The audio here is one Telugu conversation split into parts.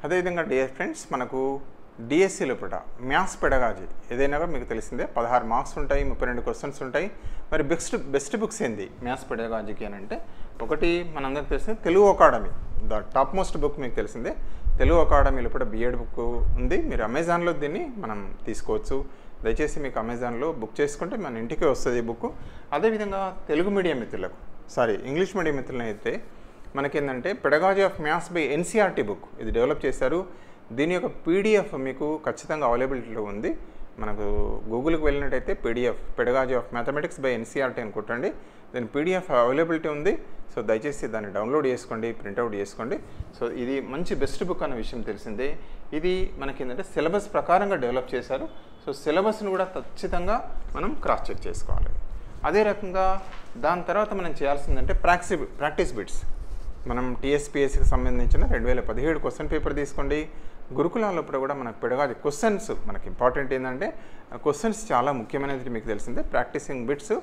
అదేవిధంగా డియర్ ఫ్రెండ్స్, మనకు డిఎస్సి లోపల మ్యాథ్స్ పెడగాజీ ఏదైనా కూడా మీకు తెలిసిందే, 16 మార్క్స్ ఉంటాయి, 32 క్వశ్చన్స్ ఉంటాయి. మరి బెస్ట్ బుక్స్ ఏంది మ్యాథ్స్ పెడగాజీకి అని అంటే, ఒకటి మనందరికీ తెలిసిందే Telugu academy, the top most book మీకు తెలిసిందే. తెలుగు అకాడమీలో కూడా బిఎడ్ బుక్ ఉంది. మీరు అమెజాన్లో దీన్ని మనం తీసుకోవచ్చు. దయచేసి మీకు అమెజాన్లో బుక్ చేసుకుంటే మన ఇంటికే వస్తుంది ఈ బుక్. అదేవిధంగా తెలుగు మీడియం మిత్రులకు, ఇంగ్లీష్ మీడియం మిత్రులను అయితే మనకేంటంటే pedagogy of maths by NCERT book ఇది డెవలప్ చేశారు. దీని యొక్క పీడిఎఫ్ మీకు ఖచ్చితంగా అవైలబిలిటీలో ఉంది. మనకు గూగుల్కి వెళ్ళినట్టయితే PDF pedagogy of mathematics by NCERT అని కొట్టండి, దీని పీడిఎఫ్ అవైలబిలిటీ ఉంది. సో దయచేసి దాన్ని డౌన్లోడ్ చేసుకోండి, ప్రింట్అవుట్ చేసుకోండి. సో ఇది మంచి బెస్ట్ బుక్ అనే విషయం తెలిసిందే. ఇది మనకి ఏంటంటే సిలబస్ ప్రకారంగా డెవలప్ చేశారు. సో సిలబస్ని కూడా ఖచ్చితంగా మనం క్రాస్ చెక్ చేసుకోవాలి. అదే రకంగా దాని తర్వాత మనం చేయాల్సిందంటే ప్రాక్టీస్ బిట్స్. మనం టీఎస్పీఎస్సికి సంబంధించిన 2017 క్వశ్చన్ పేపర్ తీసుకోండి. గురుకులాల్లో కూడా మనకు పెడగాజీ క్వశ్చన్స్ మనకి ఇంపార్టెంట్ ఏంటంటే క్వశ్చన్స్ చాలా ముఖ్యమైనది మీకు తెలిసిందే. ప్రాక్టీసింగ్ బిట్స్,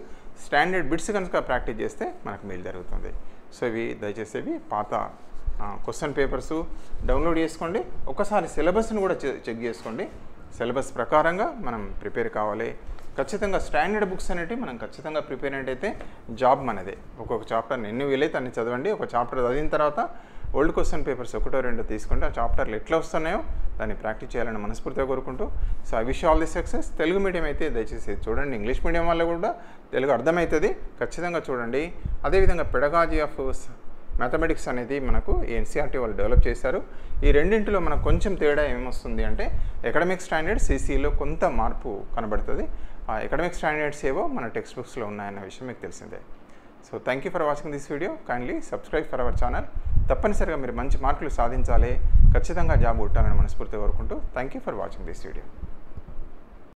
స్టాండర్డ్ బిట్స్ కనుక ప్రాక్టీస్ చేస్తే మనకు మేలు జరుగుతుంది. సో ఇవి దయచేసి ఇవి పాత క్వశ్చన్ పేపర్స్ డౌన్లోడ్ చేసుకోండి. ఒకసారి సిలబస్ని కూడా చెక్ చేసుకోండి. సిలబస్ ప్రకారంగా మనం ప్రిపేర్ కావాలి. ఖచ్చితంగా స్టాండర్డ్ బుక్స్ అనేవి మనం ఖచ్చితంగా ప్రిపేర్ అయితే జాబ్ మనదే. ఒక్కొక్క చాప్టర్ని ఎన్ని వీలైతే అన్ని చదవండి. ఒక చాప్టర్ చదివిన తర్వాత ఓల్డ్ క్వశ్చన్ పేపర్స్ 1-2 తీసుకుంటే ఆ చాప్టర్లు ఎట్లా వస్తున్నాయో దాన్ని ప్రాక్టీస్ చేయాలని మనస్ఫూర్తిగా కోరుకుంటూ, so I wish all the success. Telugu medium అయితే దయచేసి చూడండి, ఇంగ్లీష్ మీడియం వల్ల కూడా తెలుగు అర్థమవుతుంది, ఖచ్చితంగా చూడండి. అదేవిధంగా పెడగాజీ ఆఫ్ మ్యాథమెటిక్స్ అనేది మనకు ఎన్సీఆర్టీ వాళ్ళు డెవలప్ చేశారు. ఈ రెండింటిలో మనకు కొంచెం తేడా ఏమొస్తుంది అంటే అకాడమిక్ స్టాండర్డ్స్ సీసీలో కొంత మార్పు కనబడుతుంది. ఆ అకాడమిక్ స్టాండర్డ్స్ ఏవో మన టెక్స్ట్ బుక్స్లో ఉన్నాయన్న విషయం మీకు తెలిసిందే. So thank you for watching this video. Kindly subscribe for our channel. తప్పనిసరిగా మీరు మంచి మార్కులు సాధించాలి, ఖచ్చితంగా జాబ్ కొట్టాలని మనస్ఫూర్తిగా కోరుకుంటూ thank you for watching this video.